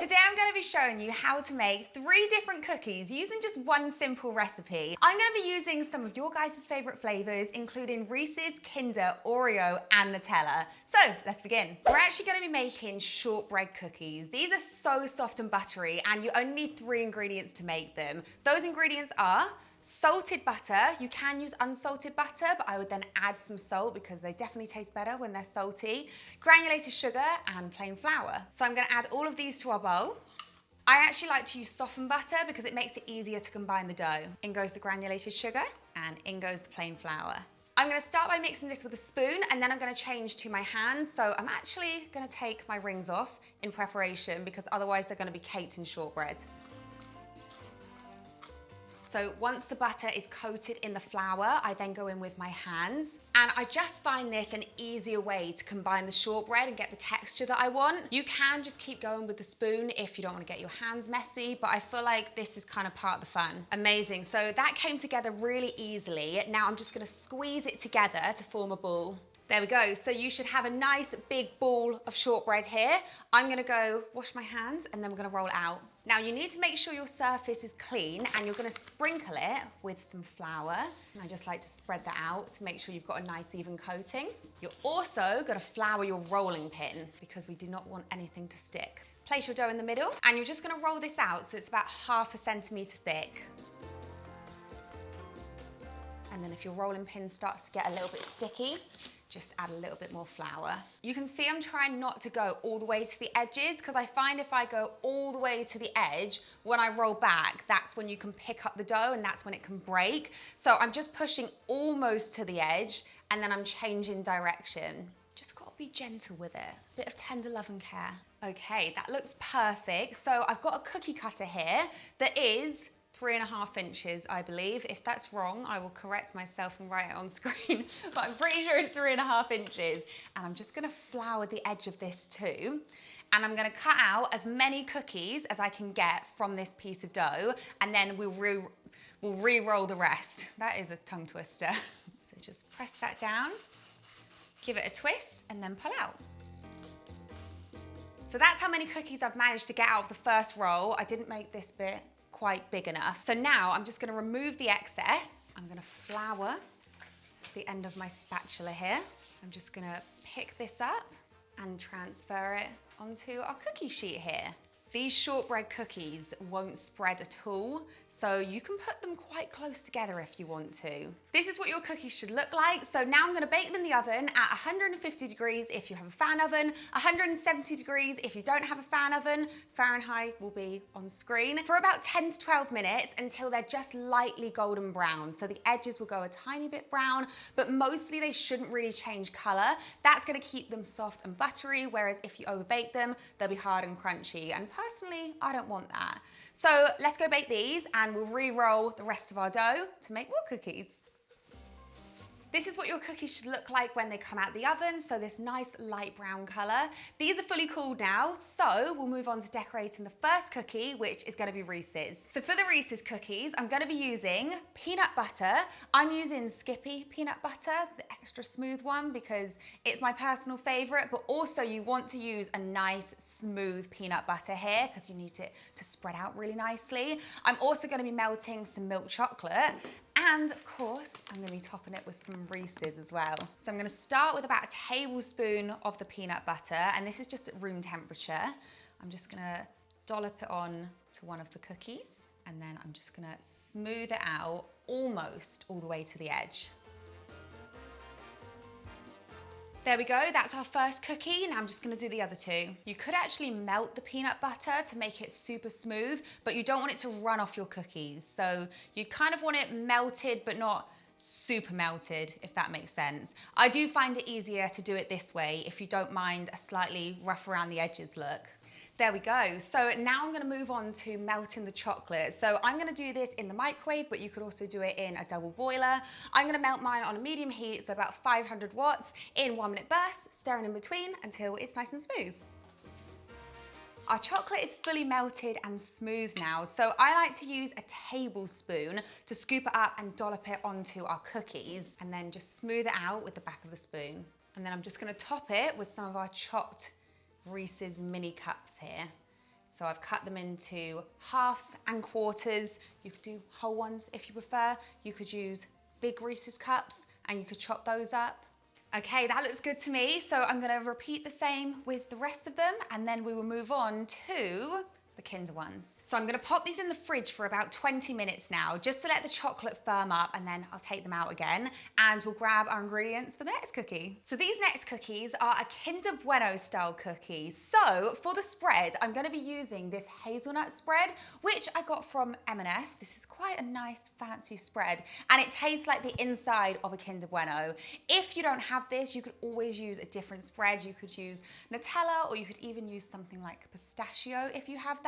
Today I'm going to be showing you how to make 3 different cookies using just one simple recipe. I'm going to be using some of your guys' favorite flavors, including Reese's, Kinder, Oreo, and Nutella. So let's begin. We're actually going to be making shortbread cookies. These are so soft and buttery, and you only need 3 ingredients to make them. Those ingredients are salted butter. You can use unsalted butter, but I would then add some salt because they definitely taste better when they're salty. Granulated sugar and plain flour. So I'm gonna add all of these to our bowl. I actually like to use softened butter because it makes it easier to combine the dough. In goes the granulated sugar and in goes the plain flour. I'm gonna start by mixing this with a spoon and then I'm gonna change to my hands. So I'm actually gonna take my rings off in preparation because otherwise they're gonna be caked in shortbread. So once the butter is coated in the flour, I then go in with my hands. And I just find this an easier way to combine the shortbread and get the texture that I want. You can just keep going with the spoon if you don't want to get your hands messy, but I feel like this is kind of part of the fun. Amazing, so that came together really easily. Now I'm just gonna squeeze it together to form a ball. There we go, so you should have a nice big ball of shortbread here. I'm gonna go wash my hands and then we're gonna roll it out. Now you need to make sure your surface is clean and you're gonna sprinkle it with some flour. And I just like to spread that out to make sure you've got a nice even coating. You're also gonna flour your rolling pin because we do not want anything to stick. Place your dough in the middle and you're just gonna roll this out so it's about ½ centimeter thick. And then if your rolling pin starts to get a little bit sticky, just add a little bit more flour. You can see I'm trying not to go all the way to the edges because I find if I go all the way to the edge, when I roll back, that's when you can pick up the dough and that's when it can break. So I'm just pushing almost to the edge and then I'm changing direction. Just gotta be gentle with it. Bit of tender love and care. Okay, that looks perfect. So I've got a cookie cutter here that is 3½ inches, I believe. If that's wrong, I will correct myself and write it on screen, but I'm pretty sure it's 3½ inches. And I'm just gonna flour the edge of this too. And I'm gonna cut out as many cookies as I can get from this piece of dough, and then we'll re-roll the rest. That is a tongue twister. So just press that down, give it a twist, and then pull out. So that's how many cookies I've managed to get out of the first roll. I didn't make this bit quite big enough. So now I'm just gonna remove the excess. I'm gonna flour the end of my spatula here. I'm just gonna pick this up and transfer it onto our cookie sheet here. These shortbread cookies won't spread at all, so you can put them quite close together if you want to. This is what your cookies should look like. So now I'm gonna bake them in the oven at 150 degrees if you have a fan oven, 170 degrees if you don't have a fan oven. Fahrenheit will be on screen for about 10 to 12 minutes until they're just lightly golden brown. So the edges will go a tiny bit brown, but mostly they shouldn't really change color. That's gonna keep them soft and buttery, whereas if you overbake them, they'll be hard and crunchy. And personally, I don't want that. So let's go bake these and we'll re-roll the rest of our dough to make more cookies. This is what your cookies should look like when they come out the oven, so this nice light brown color. These are fully cooled now, so we'll move on to decorating the first cookie, which is gonna be Reese's. So for the Reese's cookies, I'm gonna be using peanut butter. I'm using Skippy peanut butter, the extra smooth one, because it's my personal favorite, but also you want to use a nice smooth peanut butter here, because you need it to spread out really nicely. I'm also gonna be melting some milk chocolate, and of course, I'm gonna be topping it with some Reese's as well. So I'm gonna start with about a tablespoon of the peanut butter, and this is just at room temperature. I'm just gonna dollop it on to one of the cookies, and then I'm just gonna smooth it out almost all the way to the edge. There we go, that's our first cookie. Now I'm just gonna do the other 2. You could actually melt the peanut butter to make it super smooth, but you don't want it to run off your cookies. So you kind of want it melted, but not super melted, if that makes sense. I do find it easier to do it this way if you don't mind a slightly rough around the edges look. There we go. So now I'm gonna move on to melting the chocolate. So I'm gonna do this in the microwave, but you could also do it in a double boiler. I'm gonna melt mine on a medium heat, so about 500 watts in 1-minute bursts, stirring in between until it's nice and smooth. Our chocolate is fully melted and smooth now, so I like to use a tablespoon to scoop it up and dollop it onto our cookies, and then just smooth it out with the back of the spoon. And then I'm just gonna top it with some of our chopped Reese's mini cups here. So I've cut them into halves and quarters. You could do whole ones if you prefer. You could use big Reese's cups and you could chop those up. Okay, that looks good to me. So I'm gonna repeat the same with the rest of them and then we will move on to the Kinder ones. So I'm gonna pop these in the fridge for about 20 minutes now, just to let the chocolate firm up, and then I'll take them out again and we'll grab our ingredients for the next cookie. So these next cookies are a Kinder Bueno style cookie. So for the spread, I'm gonna be using this hazelnut spread, which I got from M&S. This is quite a nice fancy spread and it tastes like the inside of a Kinder Bueno. If you don't have this, you could always use a different spread. You could use Nutella or you could even use something like pistachio if you have that.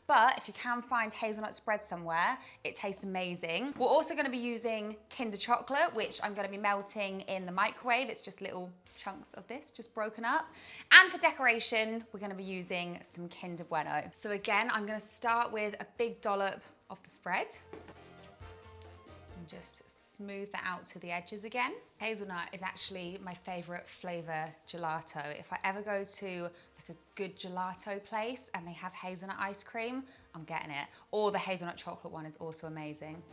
But if you can find hazelnut spread somewhere, it tastes amazing. We're also gonna be using Kinder chocolate, which I'm gonna be melting in the microwave. It's just little chunks of this, just broken up. And for decoration, we're gonna be using some Kinder Bueno. So again, I'm gonna start with a big dollop of the spread. And just smooth that out to the edges again. Hazelnut is actually my favorite flavor gelato. If I ever go to a good gelato place and they have hazelnut ice cream, I'm getting it. Or the hazelnut chocolate one is also amazing.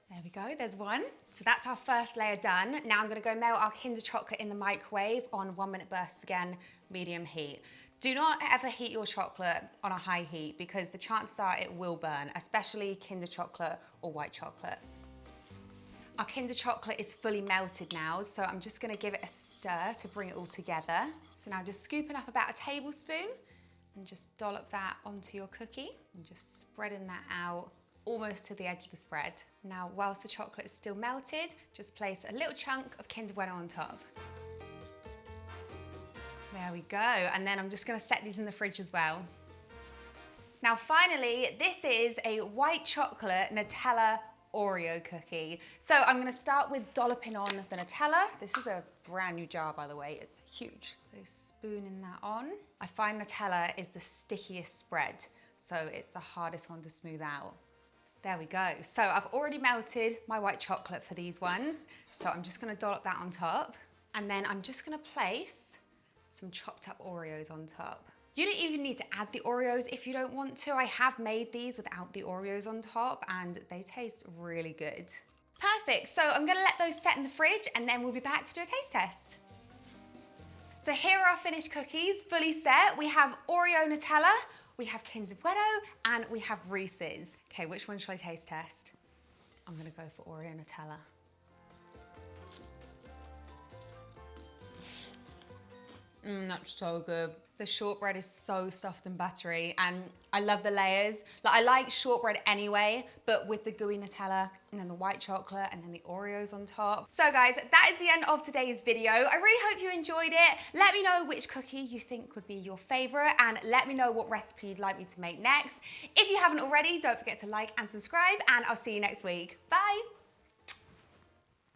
There we go, there's one. So that's our first layer done. Now I'm gonna go melt our Kinder chocolate in the microwave on 1 minute bursts again, medium heat. Do not ever heat your chocolate on a high heat because the chances are it will burn, especially Kinder chocolate or white chocolate. Our Kinder chocolate is fully melted now, so I'm just gonna give it a stir to bring it all together. So now just scooping up about a tablespoon and just dollop that onto your cookie and just spreading that out almost to the edge of the spread. Now, whilst the chocolate is still melted, just place a little chunk of Kinder Bueno on top. There we go, and then I'm just gonna set these in the fridge as well. Now finally, this is a white chocolate Nutella Oreo cookie. So I'm gonna start with dolloping on the Nutella. This is a brand new jar, by the way, it's huge. So spooning that on. I find Nutella is the stickiest spread, so it's the hardest one to smooth out. There we go. So I've already melted my white chocolate for these ones. So I'm just gonna dollop that on top. And then I'm just gonna place some chopped up Oreos on top. You don't even need to add the Oreos if you don't want to. I have made these without the Oreos on top and they taste really good. Perfect, so I'm gonna let those set in the fridge and then we'll be back to do a taste test. So here are our finished cookies, fully set. We have Oreo Nutella, we have Kinder Bueno, and we have Reese's. Okay, which one should I taste test? I'm gonna go for Oreo Nutella. That's so good. The shortbread is so soft and buttery and I love the layers. Like, I like shortbread anyway, but with the gooey Nutella and then the white chocolate and then the Oreos on top. So guys, that is the end of today's video. I really hope you enjoyed it. Let me know which cookie you think would be your favorite and let me know what recipe you'd like me to make next. If you haven't already, don't forget to like and subscribe and I'll see you next week. Bye.